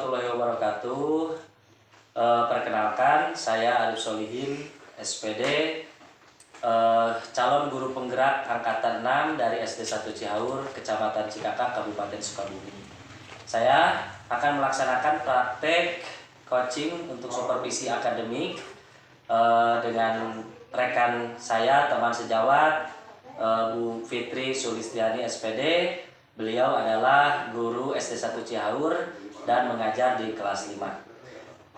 warahmatullahi wabarakatuh. Perkenalkan, saya Arif Solihin, SPD, calon guru penggerak angkatan 6 dari SD 1 Cihaur, Kecamatan Cikakak, Kabupaten Sukabumi. Saya akan melaksanakan praktek coaching untuk supervisi akademik dengan rekan saya, teman sejawat, Bu Fitri Sulistiani, SPD. Beliau adalah guru SD 1 Cihaur dan mengajar di kelas 5.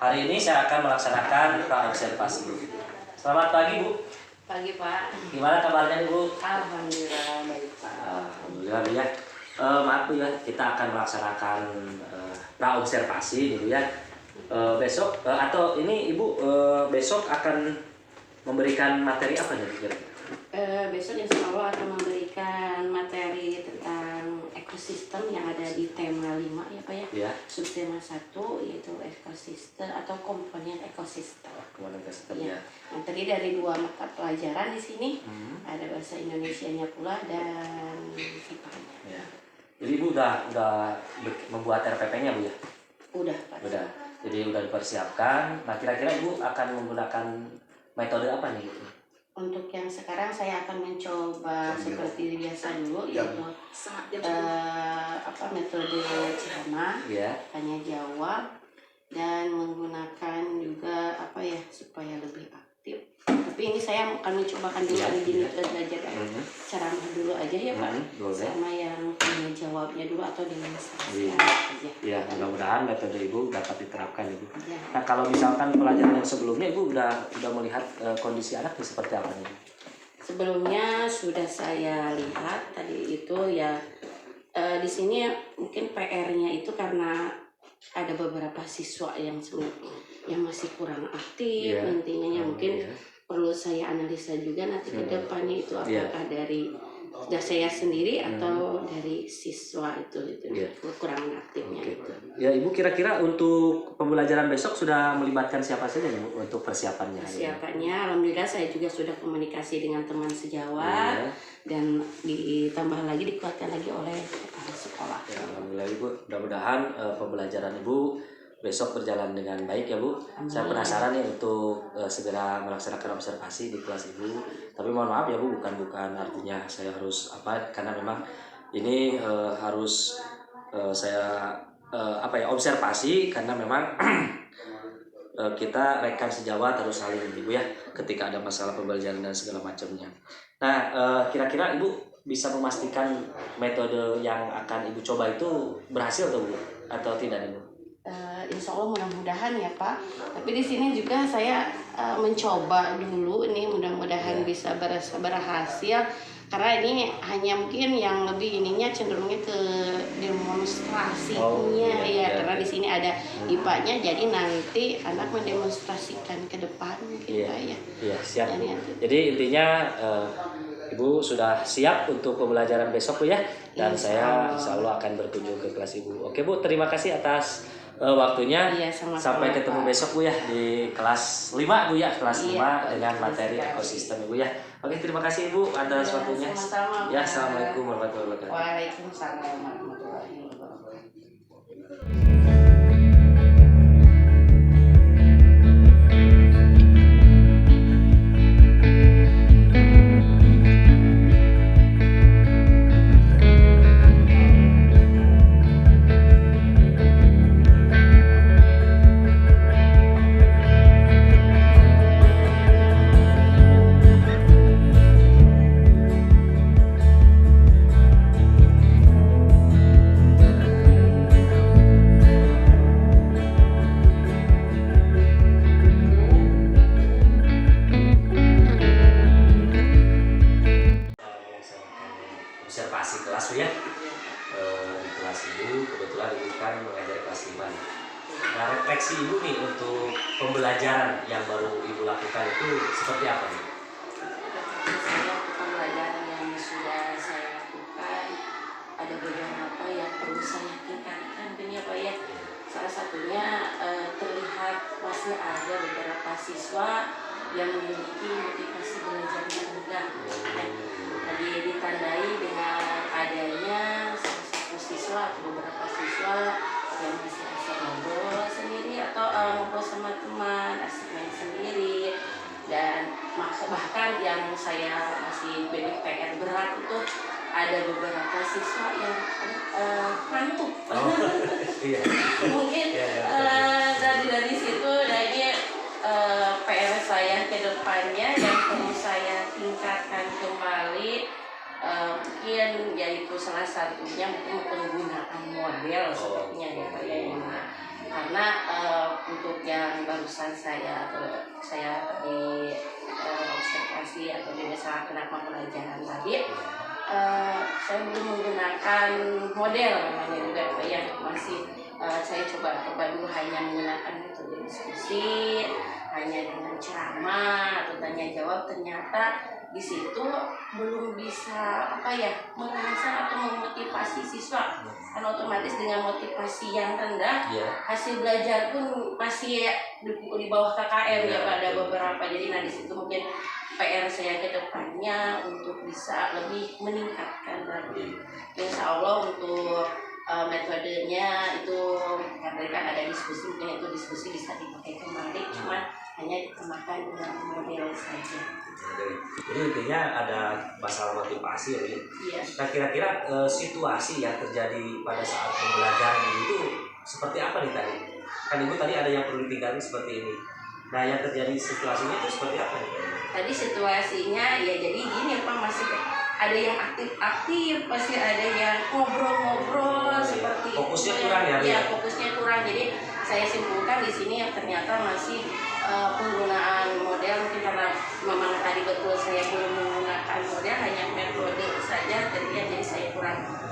Hari ini saya akan melaksanakan praobservasi. Selamat pagi, Bu. Pagi, Pak. Gimana kabarnya, Bu? Alhamdulillah baik, Pak. Alhamdulillah, Bu ya. Maaf, Bu ya, kita akan melaksanakan praobservasi dulu ya. Besok atau ini Ibu besok akan memberikan materi apa nih kira-kira? Besok insya Allah akan memberikan materi tentang ekosistem yang ada di tema 5 ya Pak ya. Ya. Subtema 1 yaitu ekosistem atau komponen ekosistem. Komponen ekosistem Ya. ya. Yang terdiri dari 2 mata pelajaran di sini. Ada bahasa Indonesianya pula dan IPA-nya. Ya. Jadi Ibu udah membuat RPP-nya, Bu ya? Udah, Pak. Udah. Jadi udah dipersiapkan. Nah, kira-kira Ibu akan menggunakan metode apa nih, Bu? Untuk yang sekarang saya akan mencoba seperti biasa dulu yaitu metode Cirama, tanya jawab, dan menggunakan juga supaya lebih aktif. Tapi ini saya akan mencobakan dulu belajar ceramah dulu aja ya Pak, sama yang tanya jawabnya dulu atau demonstrasi aja. Ya, mudah-mudahan metode Ibu dapat diterapkan Ibu. Ya. Nah, kalau misalkan pelajaran yang sebelumnya Ibu udah melihat kondisi anaknya seperti apa nih? Sebelumnya sudah saya lihat tadi itu ya di sini mungkin PR-nya itu karena ada beberapa siswa yang masih kurang aktif, intinya mungkin perlu saya analisa juga nanti ke depannya itu apakah dari saya sendiri atau dari siswa itu kurang aktifnya. Gitu. Ya Ibu, kira-kira untuk pembelajaran besok sudah melibatkan siapa saja Ibu untuk persiapannya? Persiapannya alhamdulillah saya juga sudah komunikasi dengan teman sejawat dan ditambah lagi dikuatkan lagi oleh kepala sekolah. Ya, alhamdulillah Ibu, mudah-mudahan pembelajaran Ibu besok berjalan dengan baik ya Bu. Saya penasaran nih untuk segera melaksanakan observasi di kelas Ibu. Tapi mohon maaf ya Bu, bukan artinya saya harus karena memang ini harus saya observasi karena memang kita rekan sejawat harus saling Ibu ya ketika ada masalah pembelajaran dan segala macamnya. Nah, kira-kira Ibu bisa memastikan metode yang akan Ibu coba itu berhasil atau tidak Ibu? Insya Allah mudah-mudahan ya Pak. Tapi di sini juga saya mencoba dulu ini mudah-mudahan bisa berhasil. Karena ini hanya mungkin yang lebih cenderungnya ke demonstrasinya karena di sini ada IPA-nya jadi nanti anak mendemonstrasikan ke depan mungkin Pak ya. Iya, siap. Jadi intinya Ibu sudah siap untuk pembelajaran besok Bu ya. Dan saya insya Allah akan berkunjung ke kelas Ibu. Oke Bu, terima kasih atas waktunya. Sampai ketemu besok Bu ya di kelas 5 Bu ya, kelas 5 dengan materi ekosistem Bu ya. Oke, terima kasih Ibu atas waktunya. Ya, assalamualaikum warahmatullahi wabarakatuh. Waalaikumsalam warahmatullahi wabarakatuh. Observasi kelas Bu ya. Di kelas Ibu kebetulan Ibu kan mengajar kelas 5 nih. Nah, refleksi Ibu nih untuk pembelajaran yang baru Ibu lakukan itu seperti apa nih? Pembelajaran yang sudah saya lakukan ada beberapa yang perlu saya tingkatkan ya Pak ya. Salah satunya terlihat masih ada beberapa siswa yang memiliki motivasi belajar yang rendah. Tadi ditandai dengan adanya salah satu siswa atau beberapa siswa yang masih asal berat itu ada beberapa siswa yang ngantuk. Oh, iya. Mungkin Iya, iya. dari situ dari PR saya ke depannya yang perlu saya tingkatkan kembali, mungkin yaitu salah satunya mungkin penggunaan model sepertinya ya Pak ya. Karena untuk yang barusan saya tadi observasi atau misalnya kenapa pelajaran tadi, saya belum menggunakan model namanya juga Pak ya, masih saya coba dulu hanya menggunakan metode diskusi, hanya dengan ceramah atau tanya jawab. Ternyata di situ belum bisa mengasah atau memotivasi siswa, kan otomatis dengan motivasi yang rendah hasil belajar pun masih di bawah KKM ya pada beberapa. Jadi di situ mungkin PR saya ke depannya untuk bisa lebih meningkatkan lagi. Insya Allah untuk metodenya itu tadi kan ada diskusi, mungkin itu diskusi bisa dipakai kembali, cuman hanya ditambahkan dengan model saja. Jadi intinya ada masalah motivasi ya. Iya. Nah kira-kira situasi yang terjadi pada saat pembelajaran itu seperti apa nih tadi? Kan Ibu tadi ada yang perlu ditinggalkan seperti ini. Nah yang terjadi situasinya itu seperti apa nih? Tadi situasinya ya jadi gini Pak, masih ada yang aktif-aktif, pasti ada yang ngobrol-ngobrol seperti fokusnya itu. Kurang ya? Iya, fokusnya kurang. Jadi saya simpulkan di sini yang ternyata masih penggunaan model, mungkin karena memang tadi betul saya belum menggunakan model, hanya metode saja, jadi saya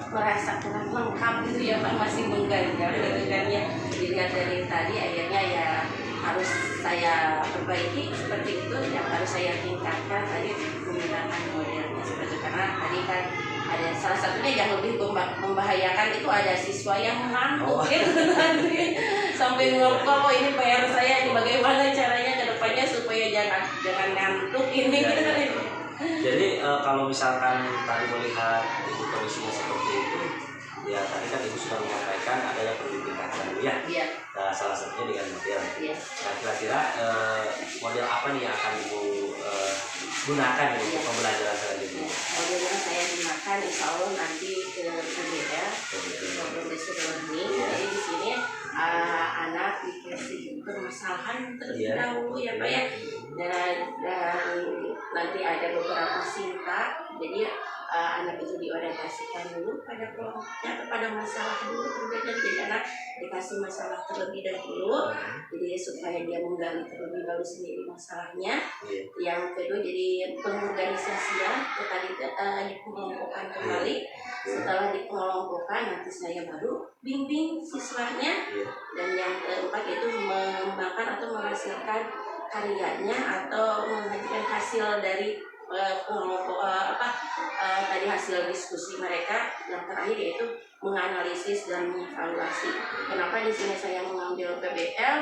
merasa kurang lengkap gitu ya Pak, masih mengganjal gitu kan ya. Dilihat dari tadi akhirnya ya harus saya perbaiki seperti itu, yang harus saya tingkatkan tadi menggunakan modelnya seperti, karena tadi kan ada salah satunya yang lebih membahayakan itu ada siswa yang ngantuk gitu nanti sampai ngomong ini PR saya ini bagaimana caranya ke depannya supaya jangan ngantuk ini. Jadi kalau misalkan tadi melihat Ibu kondisinya seperti itu, ya tadi kan Ibu sudah menyampaikan ada yang perlu ditingkatkan dulu ya. Iya. Nah, salah satunya dengan model. Iya. Nah kira-kira model apa nih yang akan Ibu gunakan untuk pembelajaran selanjutnya? Model yang saya gunakan insya Allah nanti ke PBL, problem based learning. Jadi di sini anak dikasih permasalahan terlebih dahulu ya Pak ya, dan nanti ada beberapa singkat. Jadi anak itu diorientasikan dulu pada kelompoknya atau pada masalah dulu terlebih. Jadi anak dikasih masalah terlebih dahulu, jadi supaya dia menggali terlebih dahulu sendiri masalahnya. Yang kedua jadi pengorganisasian, tadi dikelompokkan kembali. Setelah dikelompokkan nanti saya baru bimbing siswanya. Dan yang keempat itu mengembangkan atau menghasilkan karyanya atau menghasilkan hasil dari tadi hasil diskusi mereka. Yang terakhir yaitu menganalisis dan mengevaluasi. Kenapa di sini saya mengambil PBL?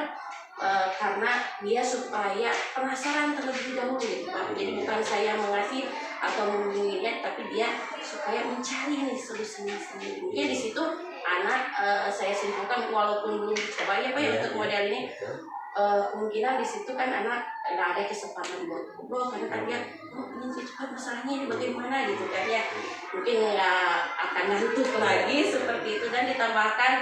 Karena dia supaya penasaran terlebih dahulu gitu Pak. Jadi bukan saya mengasih atau membimbingnya, tapi dia supaya mencari nih solusinya sendiri. Mungkin di situ anak saya simpulkan walaupun belum coba ya Pak ya untuk model ini, kemungkinan di situ kan anak nggak ada kesempatan buat ngobrol karena kan dia ingin cepat masalahnya ini bagaimana gitu kan ya, mungkin nggak akan ngantuk lagi seperti itu. Dan ditambahkan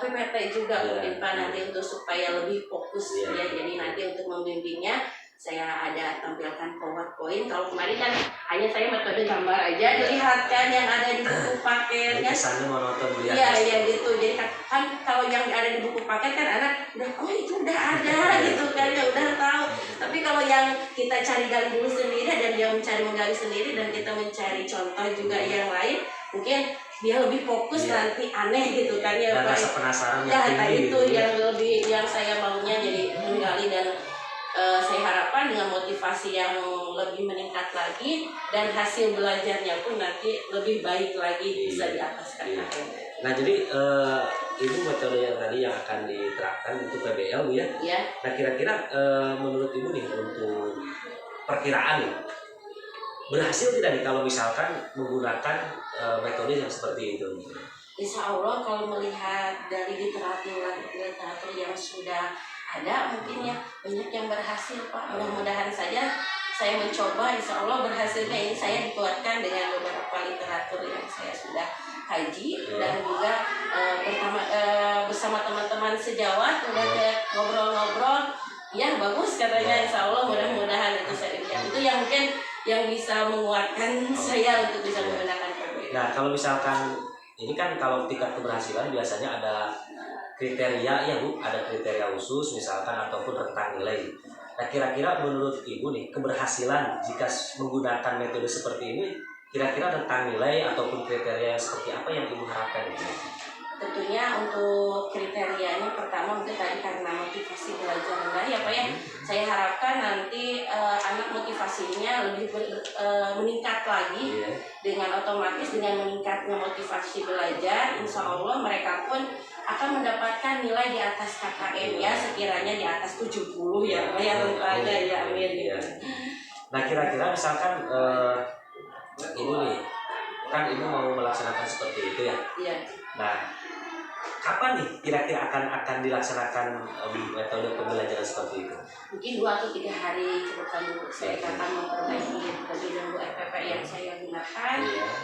PPT juga mungkin Pak nanti untuk supaya lebih fokus ya. Jadi nanti untuk membimbingnya saya ada tampilkan PowerPoint. Kalau kemarin kan hanya saya metode gambar aja dilihatkan yang ada di buku paketnya. Kesannya monoton ya. Iya gitu. Jadi kan kalau yang ada di buku paket kan anak udah itu udah ada gitu kan ya udah tahu. Tapi kalau yang kita cari gali dulu sendiri dan dia menggali sendiri dan kita mencari contoh juga yang lain, mungkin dia lebih fokus nanti aneh gitu kan ya. Dan rasa penasaran yang tinggi itu gitu, yang lebih yang saya maunya jadi menggali. Dan saya harapkan dengan motivasi yang lebih meningkat lagi dan hasil belajarnya pun nanti lebih baik lagi bisa di atas KKM. Nah jadi itu metode yang tadi yang akan diterapkan untuk PBL Bu ya. Nah kira-kira menurut Ibu nih untuk perkiraan nih, berhasil tidak nih kalau misalkan menggunakan metode yang seperti itu? Insya Allah kalau melihat dari literatur yang sudah ada mungkin ya banyak yang berhasil Pak. Mudah-mudahan saja saya mencoba, insya Allah berhasilnya ini saya dikuatkan dengan beberapa literatur yang saya sudah kaji dan juga bersama teman-teman sejawat udah ngobrol-ngobrol, ya bagus katanya, insya Allah mudah-mudahan itu saya lihat itu yang mungkin yang bisa menguatkan saya untuk bisa menggunakan PBL. Nah kalau misalkan ini kan kalau tingkat keberhasilan biasanya ada kriteria ya Bu, ada kriteria khusus misalkan ataupun rentang nilai. Nah kira-kira menurut Ibu nih keberhasilan jika menggunakan metode seperti ini kira-kira rentang nilai ataupun kriteria yang seperti apa yang Ibu harapkan gitu? Tentunya untuk kriterianya pertama mungkin tadi karena motivasi belajar rendah ya Pak ya. Saya harapkan nanti anak motivasinya lebih meningkat lagi dengan otomatis dengan meningkatnya motivasi belajar, insya Allah mereka pun akan mendapatkan nilai di atas KKM ya sekiranya di atas 70 ya Pak ya rentangnya ya amin. Nah kira-kira misalkan Ibu nih kan Ibu mau melaksanakan seperti itu ya. Iya. Nah kapan nih kira-kira akan dilaksanakan metode pembelajaran seperti itu? Mungkin 2 atau 3 hari ke depan saya akan memperbaiki bidang RPP yang saya gunakan,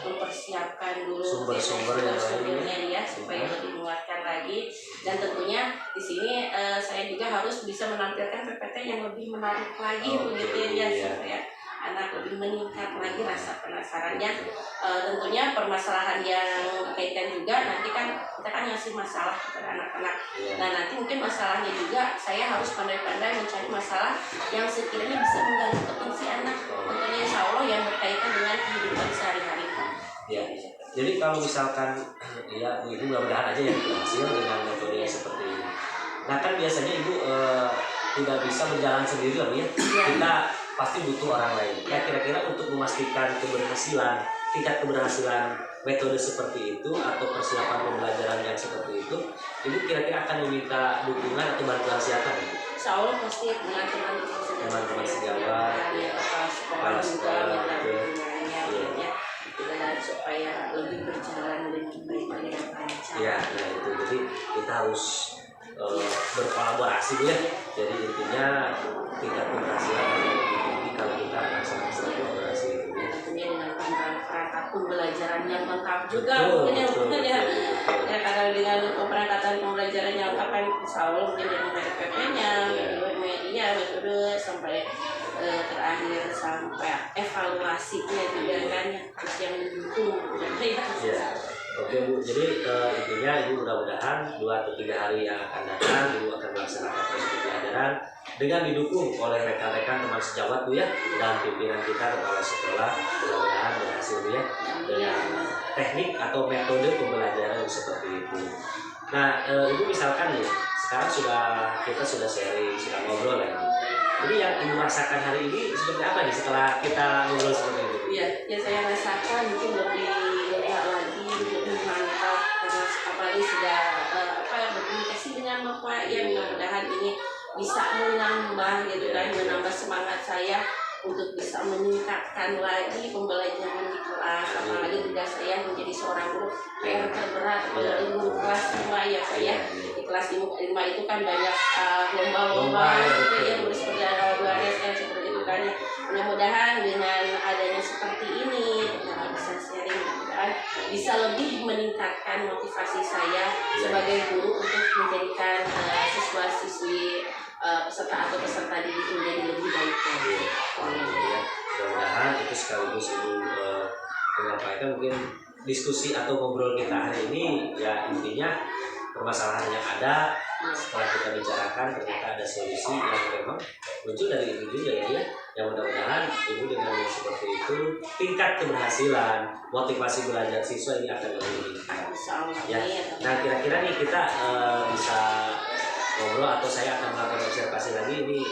mempersiapkan dulu sumber-sumbernya ya supaya lebih menguatkan lagi, dan tentunya di sini saya juga harus bisa menampilkan PPT yang lebih menarik lagi begitu ya supaya anak lebih meningkat lagi rasa penasarannya. Tentunya permasalahan yang dikaitkan juga nanti kan kita kan ngasih masalah kepada anak-anak. Nah nanti mungkin masalahnya juga saya harus pandai-pandai mencari masalah yang sekiranya bisa menggali potensi anak. Tentunya insya Allah yang berkaitan dengan kehidupan sehari-hari. Ya. Jadi kalau misalkan ya Ibu mudah-mudahan aja yang berhasil dengan metode seperti ini. Nah kan biasanya Ibu tidak bisa berjalan sendiri lah ya. Kita pasti butuh orang lain. Nah kira-kira untuk memastikan keberhasilan, tingkat keberhasilan metode seperti itu atau persiapan pembelajaran yang seperti itu, Ibu kira-kira akan meminta dukungan atau bantuan siapa nih? Insya Allah pasti dengan teman-teman sejawat, kepala sekolah minta dukungannya ya, supaya lebih berjalan dengan baik dan lancar. Ya, itu jadi kita harus berkolaborasi ya. Jadi intinya tingkat keberhasilan lebih tinggi kalau kita melaksanakan kolaborasi itu. Tentunya dengan perangkat pembelajaran yang lengkap juga mungkin ya. Ya karena dengan perangkatan pembelajaran yang lengkap kan insya Allah mungkin dengan RPP-nya, media, metode sampai terakhir sampai evaluasinya juga kan yang mendukung ya. Oke Bu, jadi intinya Ibu mudah-mudahan 2 atau 3 hari yang akan datang Ibu akan melaksanakan proses pembelajaran dengan didukung oleh rekan-rekan teman sejawat Bu ya, dan pimpinan kita kepala sekolah, mudah-mudahan berhasil Bu ya dengan teknik atau metode pembelajaran seperti itu. Nah Ibu misalkan nih sekarang kita sudah sharing, sudah ngobrol lagi. Jadi yang Ibu rasakan hari ini seperti apa nih setelah kita ngobrol seperti itu? Iya, ya saya rasakan mungkin lebih lagi lebih mantap karena apalagi sudah berkomunikasi dengan Bapak ya, mudah-mudahan ini bisa menambah gitu kan, menambah semangat saya untuk bisa meningkatkan lagi pembelajaran di kelas. Apalagi tugas saya menjadi seorang guru PR terberat apalagi guru kelas 5 ya Pak ya. Di kelas 5 itu kan banyak lomba-lomba gitu ya, seperti ada OSN seperti itu kan ya. Mudah-mudahan dengan adanya seperti ini kita bisa sharing, mudah-mudahan bisa lebih meningkatkan motivasi saya sebagai guru untuk menjadikan siswa-siswi peserta atau peserta didik menjadi lebih baik lagi. Mudah-mudahan itu sekaligus Ibu menyampaikan mungkin diskusi atau ngobrol kita hari ini ya, intinya permasalahan yang ada setelah kita bicarakan ternyata ada solusi yang memang muncul dari Ibu juga ya. Yang mudah-mudahan Ibu dengan yang seperti itu tingkat keberhasilan motivasi belajar siswa ini akan lebih meningkat ya. Nah kira-kira nih kita bisa ngobrol atau saya akan melakukan observasi lagi ini.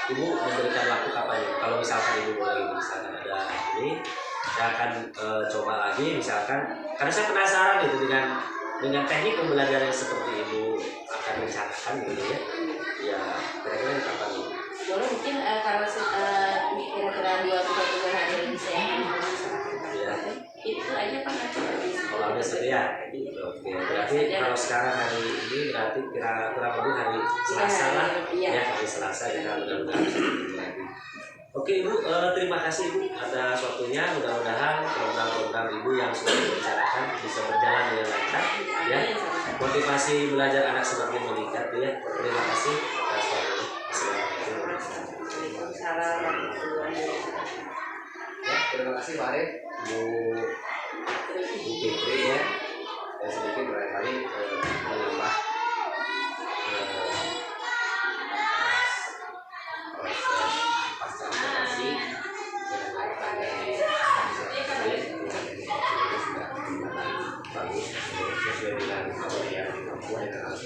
Ibu memberikan waktu kapan ya? Kalau misalkan Ibu boleh, misalkan ada ini, saya akan coba lagi misalkan, karena saya penasaran gitu dengan teknik pembelajaran seperti Ibu akan mencatatkan gitu ya. Ya kira-kira kapan Ibu? Boleh mungkin karena kira-kira 2-3 hari lagi saya akan melaksanakan. Ya. Itu aja Pak nanti. Kalau ada setia. Oke. Berarti kalau sekarang hari ini berarti kurang lebih hari Selasa lah. Ya hari Selasa kita mudah-mudahan lagi. Oke Ibu, terima kasih Ibu atas waktunya. Mudah-mudahan program-program Ibu yang sudah dibicarakan bisa berjalan dengan lancar. Ya, motivasi belajar anak semakin meningkat ya. Terima kasih atas waktunya. Assalamualaikum warahmatullahi wabarakatuh. Ya, terima kasih Pak Arif, Bu Fitri ya. Dan sedikit barangkali menambah proses pasca operasi dengan lakukan dari sudah bagus sesuai dengan apa yang dilakukan dengan alat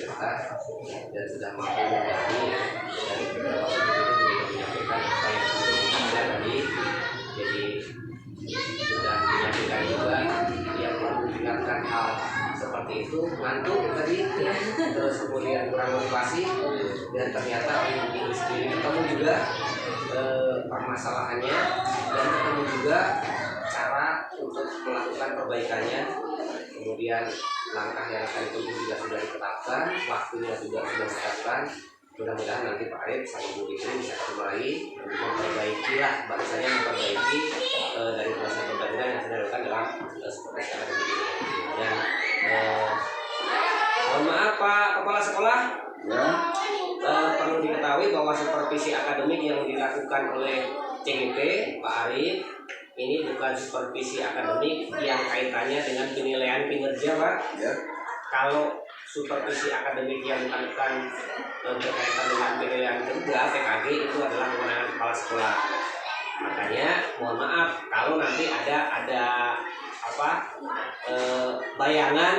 dan sudah mampu menjadi dari beberapa video juga menyampaikan apa yang sudah tadi. Jadi sudah menyampaikan juga yang perlu diingatkan hal seperti itu ngantuk tadi ya, terus kemudian kurang motivasi dan ternyata diri sendiri ketemu juga permasalahannya dan ketemu juga cara untuk melakukan perbaikannya, kemudian langkah yang akan ditempuh juga sudah ditetapkan, waktunya juga sudah ditetapkan. Mudah-mudahan nanti Pak Arif sama Bu Fitri bisa ketemu lagi memperbaiki lah, bahasanya memperbaiki dari proses pembelajaran yang sudah dilakukan dalam seperti sekarang ini. Dan mohon maaf Pak Kepala Sekolah, ya. Perlu diketahui bahwa supervisi akademik yang dilakukan oleh CGP Pak Arif ini bukan supervisi akademik yang kaitannya dengan penilaian kinerja Pak. Ya. Kalau supervisi akademik yang dilakukan berkaitan dengan penilaian kerja PKG itu adalah kewenangan kepala sekolah. Makanya mohon maaf kalau nanti ada bayangan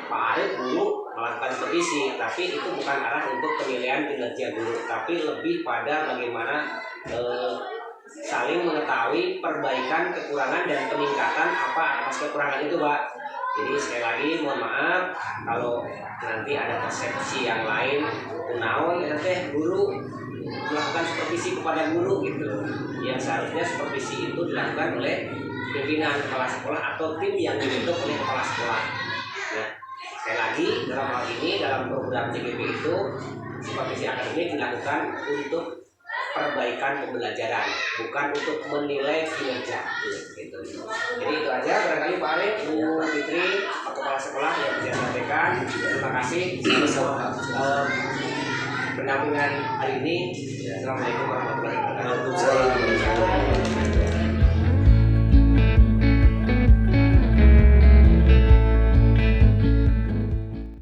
Pak Arif guru melakukan supervisi, tapi itu bukan arah untuk penilaian kinerja guru, tapi lebih pada bagaimana saling mengetahui perbaikan kekurangan dan peningkatan apa atas kekurangan itu Pak. Jadi sekali lagi mohon maaf kalau nanti ada persepsi yang lain, kunaon ya teh guru melakukan supervisi kepada guru gitu. Yang seharusnya supervisi itu dilakukan oleh pimpinan kepala sekolah atau tim yang dibentuk oleh kepala sekolah. Nah, sekali lagi dalam hal ini dalam program CGP itu supervisi akademik dilakukan untuk perbaikan pembelajaran, bukan untuk menilai kinerja. Gitu. Jadi itu aja barangkali Pak Arif, Bu Fitri, Pak Kepala Sekolah yang bisa sampaikan. Terima kasih pendampingan hari ini. Assalamualaikum warahmatullahi wabarakatuh.